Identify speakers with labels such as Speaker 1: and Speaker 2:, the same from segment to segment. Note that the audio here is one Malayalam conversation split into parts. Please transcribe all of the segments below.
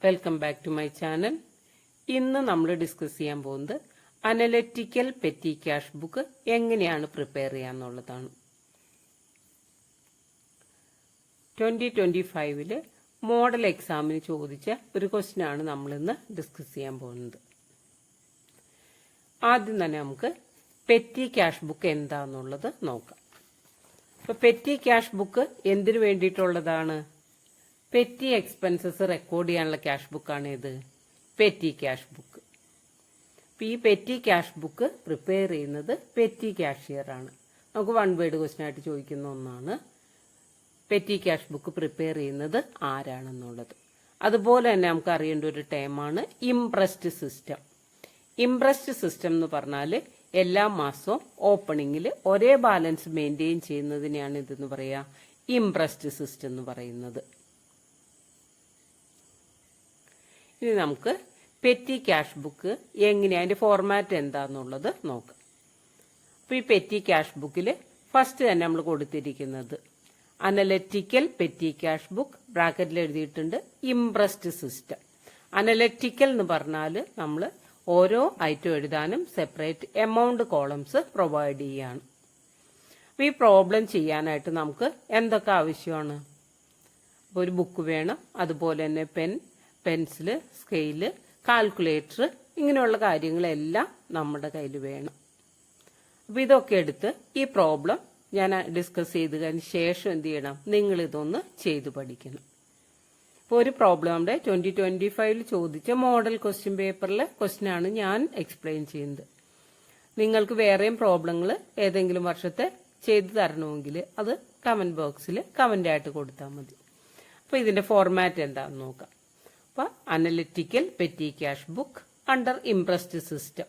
Speaker 1: Welcome back to my channel. ഇന്ന് നമ്മൾ ഡിസ്കസ് ചെയ്യാൻ പോകുന്നത് അനലിറ്റിക്കൽ പെറ്റി ക്യാഷ് ബുക്ക് എങ്ങനെയാണ് പ്രിപ്പയർ ചെയ്യാന്നുള്ളതാണ്. 2025 മോഡൽ എക്സാമിന് ചോദിച്ച ഒരു ക്വസ്റ്റ്യൻ ആണ് നമ്മൾ ഇന്ന് ഡിസ്കസ് ചെയ്യാൻ പോകുന്നത്. ആദ്യം തന്നെ നമുക്ക് പെറ്റി ക്യാഷ് ബുക്ക് എന്താന്നുള്ളത് നോക്കാം. അപ്പൊ പെറ്റി ക്യാഷ് ബുക്ക് എന്തിനു വേണ്ടിയിട്ടുള്ളതാണ്? പെറ്റി എക്സ്പെൻസസ് റെക്കോർഡ് ചെയ്യാനുള്ള ക്യാഷ് ബുക്കാണ് ഇത് പെറ്റി ക്യാഷ് ബുക്ക്. ഈ പെറ്റി ക്യാഷ് ബുക്ക് പ്രിപ്പയർ ചെയ്യുന്നത് പെറ്റി കാഷ്യർ ആണ്. നമുക്ക് വൺ വേർഡ് ക്വസ്റ്റ്യൻ ആയിട്ട് ചോദിക്കുന്ന ഒന്നാണ് പെറ്റി ക്യാഷ് ബുക്ക് പ്രിപ്പയർ ചെയ്യുന്നത് ആരാണെന്നുള്ളത്. അതുപോലെ തന്നെ നമുക്ക് അറിയേണ്ട ഒരു ടേമാണ് ഇംപ്രസ്ഡ് സിസ്റ്റം. ഇംപ്രസ്ഡ് സിസ്റ്റം എന്ന് പറഞ്ഞാൽ എല്ലാ മാസവും ഓപ്പണിംഗിൽ ഒരേ ബാലൻസ് മെയിൻറ്റെയിൻ ചെയ്യുന്നതിനെയാണ് ഇതെന്ന് പറയാ ഇംപ്രസ്ഡ് സിസ്റ്റം എന്ന് പറയുന്നത്. ഇനി നമുക്ക് പെറ്റി ക്യാഷ് ബുക്ക് എങ്ങനെയാ അതിന്റെ ഫോർമാറ്റ് എന്താന്നുള്ളത് നോക്കാം. അപ്പൊ ഈ പെറ്റി ക്യാഷ് ബുക്കിൽ ഫസ്റ്റ് തന്നെ നമ്മൾ കൊടുത്തിരിക്കുന്നത് അനലറ്റിക്കൽ പെറ്റി ക്യാഷ് ബുക്ക്, ബ്രാക്കറ്റിൽ എഴുതിയിട്ടുണ്ട് ഇംപ്രസ്ഡ് സിസ്റ്റം. അനലറ്റിക്കൽ എന്ന് പറഞ്ഞാൽ നമ്മൾ ഓരോ ഐറ്റം എഴുതാനും സെപ്പറേറ്റ് എമൗണ്ട് കോളംസ് പ്രൊവൈഡ് ചെയ്യാണ്. അപ്പൊ ഈ പ്രോബ്ലം ചെയ്യാനായിട്ട് നമുക്ക് എന്തൊക്കെ ആവശ്യമാണ്? ഒരു ബുക്ക് വേണം, അതുപോലെ തന്നെ പെൻസില്, സ്കെയില്, കാൽക്കുലേറ്റർ, ഇങ്ങനെയുള്ള കാര്യങ്ങളെല്ലാം നമ്മുടെ കയ്യിൽ വേണം. അപ്പൊ ഇതൊക്കെ എടുത്ത് ഈ പ്രോബ്ലം ഞാൻ ഡിസ്കസ് ചെയ്തതിന് ശേഷം എന്ത് ചെയ്യണം? നിങ്ങൾ ഇതൊന്ന് ചെയ്തു പഠിക്കണം. ഇപ്പോൾ ഒരു പ്രോബ്ലം നമ്മുടെ 2025 ചോദിച്ച മോഡൽ ക്വസ്റ്റ്യൻ പേപ്പറിലെ ക്വസ്റ്റ്യൻ ആണ് ഞാൻ എക്സ്പ്ലെയിൻ ചെയ്യുന്നത്. നിങ്ങൾക്ക് വേറെയും പ്രോബ്ലങ്ങൾ ഏതെങ്കിലും വർഷത്തെ ചെയ്തു തരണമെങ്കിൽ അത് കമന്റ് ബോക്സിൽ കമന്റ് ആയിട്ട് കൊടുത്താൽ മതി. അപ്പൊ ഇതിന്റെ ഫോർമാറ്റ് എന്താണെന്ന് നോക്കാം. അപ്പൊ analytical petty cash book under impressed system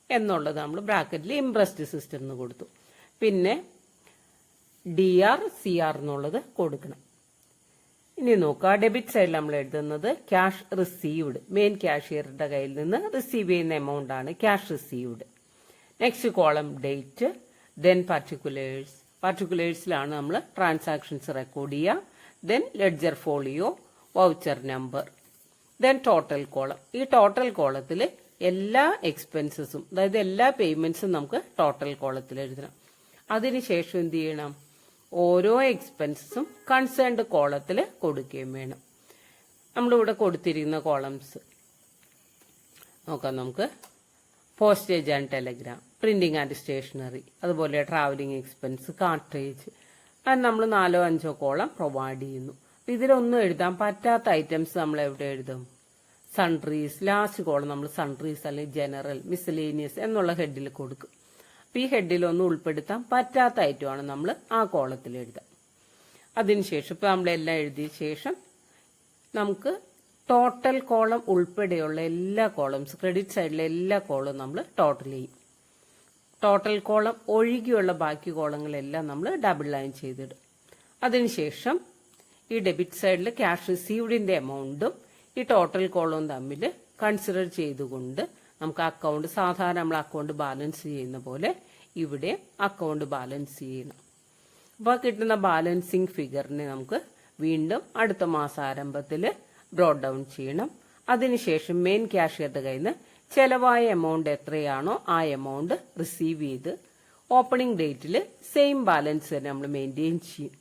Speaker 1: എന്നുള്ളത് നമ്മൾ ബ്രാക്കറ്റിൽ ഇംപ്രസ്ഡ് സിസ്റ്റം എന്ന് കൊടുത്തു. പിന്നെ DR CR എന്നുള്ളത് കൊടുക്കണം. ഇനി നോക്കുക, ഡെബിറ്റ് സൈഡിൽ നമ്മൾ എഴുതുന്നത് ക്യാഷ് റിസീവ്ഡ്, മെയിൻ ക്യാഷിയറുടെ കയ്യിൽ നിന്ന് റിസീവ് ചെയ്യുന്ന എമൗണ്ട് ആണ് cash received. Next column date, then particulars. പർട്ടിക്കുലേഴ്സിലാണ് നമ്മൾ ട്രാൻസാക്ഷൻസ് റെക്കോർഡ് ചെയ്യുക. Then ledger folio, voucher number, then total column. ഈ ടോട്ടൽ കോളത്തിൽ എല്ലാ എക്സ്പെൻസസും, അതായത് എല്ലാ പേയ്മെന്റ്സും നമുക്ക് ടോട്ടൽ കോളത്തിൽ എഴുതണം. അതിനുശേഷം എന്ത് ചെയ്യണം? ഓരോ എക്സ്പെൻസസും കൺസേൺഡ് കോളത്തിൽ കൊടുക്കുകയും വേണം. നമ്മളിവിടെ കൊടുത്തിരിക്കുന്ന കോളംസ് നോക്കാം. നമുക്ക് postage and telegram, printing and stationery, അതുപോലെ ട്രാവലിംഗ് എക്സ്പെൻസ്, കാർട്രേജ്, അത് നമ്മൾ 4-5 കോളം പ്രൊവൈഡ് ചെയ്യുന്നു. ഇതിലൊന്നും എഴുതാൻ പറ്റാത്ത ഐറ്റംസ് നമ്മൾ എവിടെ എഴുതും? സൺട്രീസ്. ലാസ്റ്റ് കോളം നമ്മൾ സൺട്രീസ് അല്ലെങ്കിൽ ജനറൽ, മിസലേനിയസ് എന്നുള്ള ഹെഡിൽ കൊടുക്കും. അപ്പൊ ഈ ഹെഡിലൊന്നും ഉൾപ്പെടുത്താൻ പറ്റാത്ത ഐറ്റമാണ് നമ്മൾ ആ കോളത്തിൽ എഴുതാം. അതിനുശേഷം ഇപ്പൊ നമ്മളെല്ലാം എഴുതിയ ശേഷം നമുക്ക് ടോട്ടൽ കോളം ഉൾപ്പെടെയുള്ള എല്ലാ കോളംസ്, ക്രെഡിറ്റ് സൈഡിലെ എല്ലാ കോളവും നമ്മൾ ടോട്ടൽ ചെയ്യും. ടോട്ടൽ കോളം ഒഴികെയുള്ള ബാക്കി കോളങ്ങളെല്ലാം നമ്മൾ ഡബിൾ ലൈൻ ചെയ്തിടും. അതിനുശേഷം ഈ ഡെബിറ്റ് സൈഡിൽ ക്യാഷ് റിസീവ്ഡിന്റെ എമൗണ്ടും ഈ ടോട്ടൽ കോളവും തമ്മിൽ കൺസിഡർ ചെയ്തുകൊണ്ട് നമുക്ക് അക്കൗണ്ട്, സാധാരണ നമ്മൾ അക്കൗണ്ട് ബാലൻസ് ചെയ്യുന്ന പോലെ ഇവിടെ അക്കൗണ്ട് ബാലൻസ് ചെയ്യണം. അപ്പോൾ കിട്ടുന്ന ബാലൻസിങ് ഫിഗറിനെ നമുക്ക് വീണ്ടും അടുത്ത മാസാരംഭത്തിൽ ബ്രോട്ട് ഡൗൺ ചെയ്യണം. അതിനുശേഷം മെയിൻ ക്യാഷിയറുടെ കയ്യിൽ നിന്ന് ചെലവായ എമൗണ്ട് എത്രയാണോ ആ എമൗണ്ട് റിസീവ് ചെയ്ത് ഓപ്പണിംഗ് ഡേറ്റിൽ സെയിം ബാലൻസ് തന്നെ നമ്മൾ മെയിൻറ്റെയിൻ ചെയ്യും.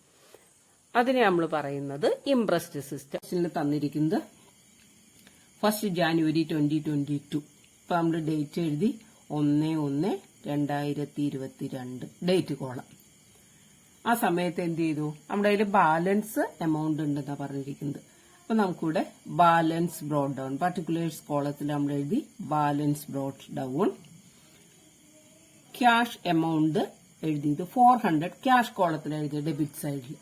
Speaker 1: അതിനെ നമ്മൾ പറയുന്നത് ഇംപ്രസ്ഡ് സിസ്റ്റം. തന്നിരിക്കുന്നത് 1 ജാനുവരി 2022. ഇപ്പൊ നമ്മൾ ഡേറ്റ് എഴുതി 1/1/2022 ഡേറ്റ് കോളം. ആ സമയത്ത് എന്ത് ചെയ്തു? നമ്മുടെ കയ്യിൽ ബാലൻസ് എമൗണ്ട് ഉണ്ടെന്നാ പറഞ്ഞിരിക്കുന്നത്. അപ്പൊ നമുക്കിവിടെ ബാലൻസ് ബ്രോട്ട് ഡൗൺ, പർട്ടിക്കുലേഴ്സ് കോളത്തിൽ നമ്മൾ എഴുതി balance brought down. Cash amount എഴുതിയത് 400 ക്യാഷ് കോളത്തിൽ എഴുതി ഡെബിറ്റ് സൈഡിൽ.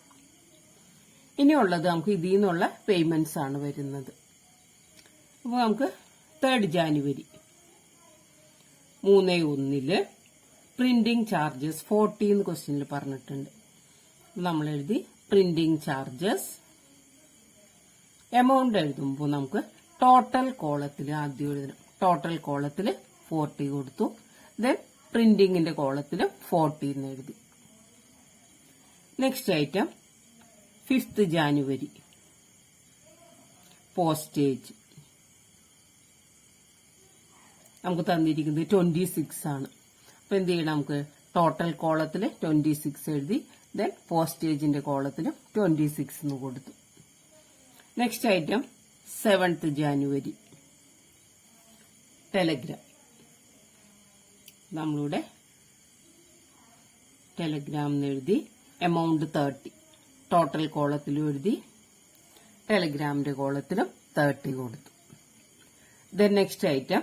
Speaker 1: ഇനിയുള്ളത് നമുക്ക് ഇതിൽ നിന്നുള്ള പേയ്മെന്റ്സ് ആണ് വരുന്നത്. അപ്പോൾ നമുക്ക് 3 ജാനുവരി 3/1 പ്രിന്റിംഗ് ചാർജസ് 40 ക്വസ്റ്റ്യനിൽ പറഞ്ഞിട്ടുണ്ട്. നമ്മൾ എഴുതി പ്രിന്റിംഗ് ചാർജസ്. എമൗണ്ട് എഴുതുമ്പോൾ നമുക്ക് ടോട്ടൽ കോളത്തിൽ ആദ്യം എഴുതണം. ടോട്ടൽ കോളത്തിൽ 40 കൊടുത്തു. ദെൻ പ്രിന്റിംഗിന്റെ കോളത്തിൽ 40 എന്ന് എഴുതി. Next item 5th January postage നമുക്ക് തന്നിരിക്കുന്നത് 26 ആണ്. അപ്പൊ എന്ത് ചെയ്യണം, നമുക്ക് ടോട്ടൽ കോളത്തിൽ 26 എഴുതി, ദെൻ പോസ്റ്റേജിന്റെ കോളത്തിലും 26 എന്ന് കൊടുത്തു. Next item 7th January Telegram. നമ്മളിവിടെ ടെലഗ്രാം എന്ന് എഴുതി, എമൗണ്ട് 30 ടോട്ടൽ കോളത്തിലും എഴുതി, ടെലഗ്രാമിന്റെ കോളത്തിലും 30 കൊടുത്തു. Then next item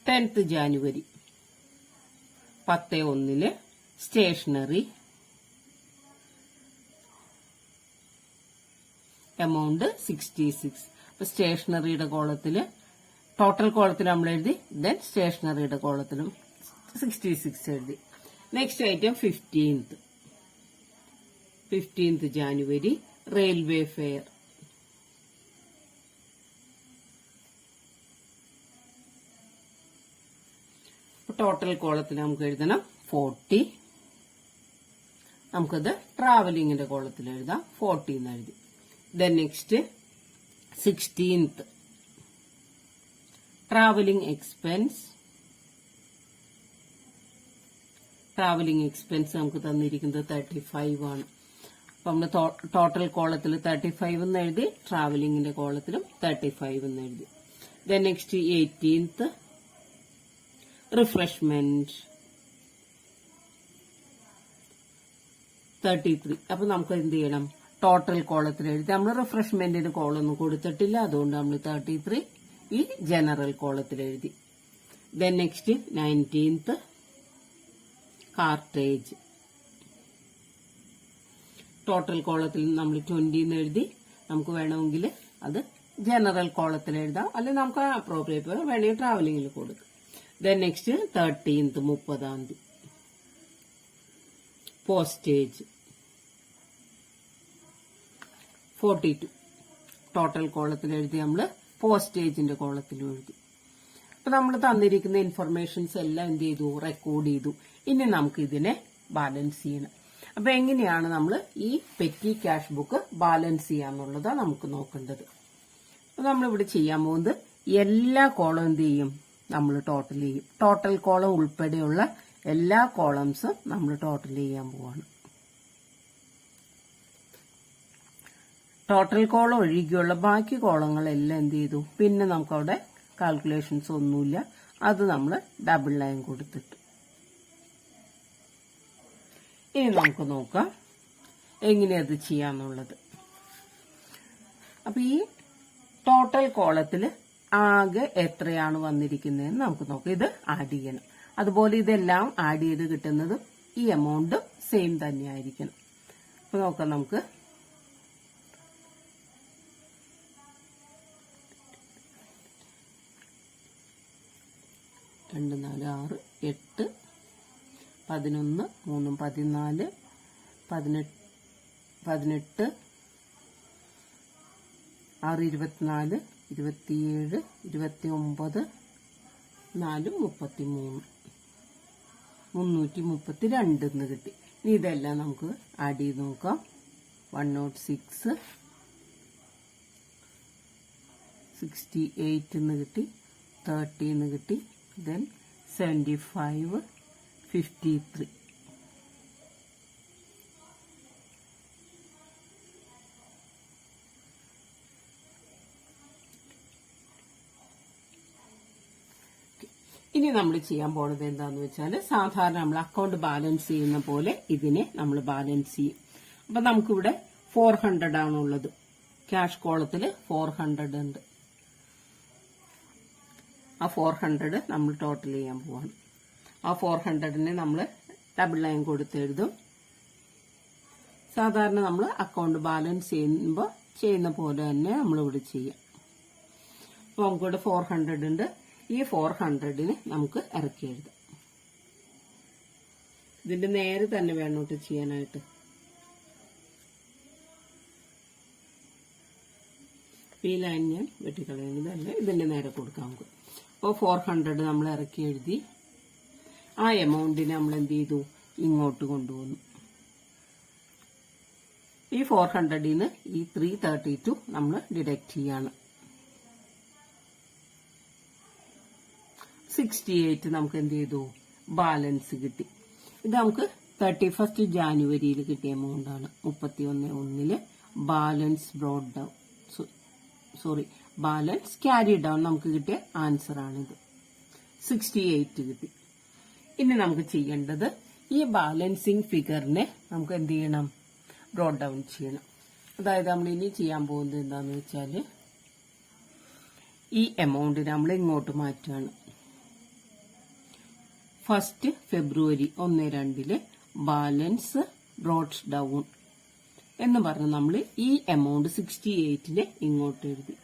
Speaker 1: 10th January 10/1 stationery, amount 66. അപ്പൊ സ്റ്റേഷനറിയുടെ കോളത്തില് ടോട്ടൽ കോളത്തിൽ നമ്മൾ എഴുതി, ദെൻ സ്റ്റേഷനറിയുടെ കോളത്തിലും 66 എഴുതി. Next item 15th January railway fair. Total കോളത്തിൽ നമുക്ക് എഴുതണം 40. നമുക്കത് ട്രാവലിംഗിന്റെ കോളത്തിൽ എഴുതാം, 40 എന്ന് എഴുതി. Then next 16th travelling expense. Travelling expense നമുക്ക് തന്നിരിക്കുന്നത് 35 ആണ്. അപ്പൊ നമ്മൾ ടോട്ടൽ കോളത്തിൽ 35 എന്ന് എഴുതി, ട്രാവലിംഗിന്റെ കോളത്തിലും 35 എന്ന് എഴുതി. Then next 18th refreshment 33. അപ്പൊ നമുക്ക് എന്ത് ചെയ്യണം, ടോട്ടൽ കോളത്തിൽ എഴുതി. നമ്മൾ റിഫ്രഷ്മെന്റിന് കോളൊന്നും കൊടുത്തിട്ടില്ല, അതുകൊണ്ട് നമ്മൾ 33 ഈ ജനറൽ കോളത്തിൽ എഴുതി. Then next 19th cartage. Total കോളത്തിൽ നമ്മൾ 20 എന്ന് എഴുതി. നമുക്ക് വേണമെങ്കിൽ അത് ജനറൽ കോളത്തിൽ എഴുതാം, അല്ലെങ്കിൽ നമുക്ക് അപ്രോപ്രിയേറ്റ് വേണമെങ്കിൽ ട്രാവലിംഗിൽ കൊടുക്കാം. ദെൻ നെക്സ്റ്റ് 13th 30-ാം തീയതി പോസ്റ്റേജ് 42 ടോട്ടൽ കോളത്തിൽ എഴുതി, നമ്മൾ പോസ്റ്റേജിന്റെ കോളത്തിലും എഴുതി. അപ്പൊ നമ്മൾ തന്നിരിക്കുന്ന ഇൻഫർമേഷൻസ് എല്ലാം എന്ത് ചെയ്തു, റെക്കോർഡ് ചെയ്തു. ഇനി നമുക്ക് ഇതിനെ ബാലൻസ് ചെയ്യണം. അപ്പൊ എങ്ങനെയാണ് നമ്മൾ ഈ പെറ്റി ക്യാഷ് ബുക്ക് ബാലൻസ് ചെയ്യാന്നുള്ളതാണ് നമുക്ക് നോക്കേണ്ടത്. അപ്പൊ നമ്മളിവിടെ ചെയ്യാൻ പോകുന്നത് എല്ലാ കോളം എന്ത് ചെയ്യും, നമ്മൾ ടോട്ടൽ ചെയ്യും. ടോട്ടൽ കോളം ഉൾപ്പെടെയുള്ള എല്ലാ കോളംസും നമ്മൾ ടോട്ടൽ ചെയ്യാൻ പോവാണ്. ടോട്ടൽ കോളം ഒഴികെയുള്ള ബാക്കി കോളങ്ങളെല്ലാം എന്ത് ചെയ്തു, പിന്നെ നമുക്കവിടെ കാൽക്കുലേഷൻസ് ഒന്നുമില്ല, അത് നമ്മൾ ഡബിൾ ലൈൻ കൊടുത്തിട്ടു. ഇനി നമുക്ക് നോക്കാം എങ്ങനെ അത് ചെയ്യാന്നുള്ളത്. അപ്പൊ ഈ ടോട്ടൽ കോളത്തിൽ ആകെ എത്രയാണ് വന്നിരിക്കുന്നതെന്ന് നമുക്ക് നോക്കാം. ഇത് ആഡ് ചെയ്യണം. അതുപോലെ ഇതെല്ലാം ആഡ് ചെയ്ത് കിട്ടുന്നത് ഈ എമൗണ്ട് സെയിം തന്നെയായിരിക്കണം. അപ്പൊ നോക്കാം, നമുക്ക് 2, 4, 6, 8, 11, 3, 14, 18, 6, 24, 27, 29, 4, 33, 332 എന്ന് കിട്ടി. ഇനി ഇതെല്ലാം നമുക്ക് ആഡ് ചെയ്ത് നോക്കാം. 106, 68 എന്ന് കിട്ടി, 30 എന്ന് കിട്ടി, then 75, 53. ഇനി നമ്മൾ ചെയ്യാൻ പോണത് എന്താന്ന് വെച്ചാൽ, സാധാരണ നമ്മൾ അക്കൗണ്ട് ബാലൻസ് ചെയ്യുന്ന പോലെ ഇതിനെ നമ്മൾ ബാലൻസ് ചെയ്യും. അപ്പൊ നമുക്കിവിടെ 400 ആണുള്ളത്. ക്യാഷ് കോളത്തിൽ 400 ഉണ്ട്. ആ 400 നമ്മൾ ടോട്ടൽ ചെയ്യാൻ പോവാണ്. ആ 400നെ നമ്മൾ ഡബിൾ ലൈൻ കൊടുത്ത് എഴുതും. സാധാരണ നമ്മൾ അക്കൗണ്ട് ബാലൻസ് ചെയ്യുമ്പോൾ ചെയ്യുന്ന പോലെ തന്നെ നമ്മളിവിടെ ചെയ്യാം. അപ്പൊ നമുക്കിവിടെ 400 ഉണ്ട്. ഈ 400നെ നമുക്ക് ഇറക്കി എഴുതാം. ഇതിന്റെ നേരെ തന്നെ വേണോട്ട് ചെയ്യാനായിട്ട്. ഈ ലൈൻ ഞാൻ വെട്ടിക്കളയുന്നതല്ല, ഇതിന്റെ നേരെ കൊടുക്കാം നമുക്ക്. അപ്പോൾ 400 നമ്മൾ ഇറക്കി എഴുതി. ആ എമൗണ്ടിനെ നമ്മൾ എന്ത് ചെയ്തു, ഇങ്ങോട്ട് കൊണ്ടുവന്നു. ഈ 400 നിന്ന് ഈ 332 നമ്മൾ ഡിഡക്ട് ചെയ്യാണ്. 68 നമുക്ക് എന്ത് ചെയ്തു, ബാലൻസ് കിട്ടി. ഇത് നമുക്ക് 31 ജാനുവരിയിൽ കിട്ടിയ എമൗണ്ട് ആണ്. 31/1 balance broad down, balance carry down നമുക്ക് കിട്ടിയ ആൻസർ ആണിത്. 68 കിട്ടി. ഇനി നമുക്ക് ചെയ്യേണ്ടത് ഈ ബാലൻസിങ് ഫിഗറിനെ നമുക്ക് എന്ത് ചെയ്യണം, ബ്രോഡ് ഡൗൺ ചെയ്യണം. അതായത് നമ്മൾ ഇനി ചെയ്യാൻ പോകുന്നത് എന്താന്ന് വെച്ചാൽ ഈ എമൗണ്ട് നമ്മൾ ഇങ്ങോട്ട് മാറ്റുകയാണ്. 1 ഫെബ്രുവരി 1-2 ബാലൻസ് ബ്രോഡ് ഡൗൺ എന്ന് പറഞ്ഞ് നമ്മൾ ഈ എമൗണ്ട് 68 ഇങ്ങോട്ട് എഴുതി.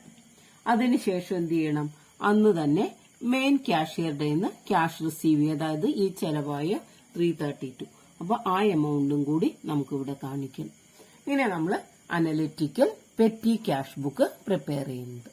Speaker 1: അതിനുശേഷം എന്ത് ചെയ്യണം, അന്ന് തന്നെ മെയിൻ ക്യാഷ്യറുടെ നിന്ന് ക്യാഷ് റിസീവ് ചെയ്യുക. അതായത് ഈ ചെലവായ 332. അപ്പൊ ആ എമൗണ്ടും കൂടി നമുക്ക് ഇവിടെ കാണിക്കണം. ഇങ്ങനെ നമ്മൾ analytical petty cash book prepare ചെയ്യുന്നത്.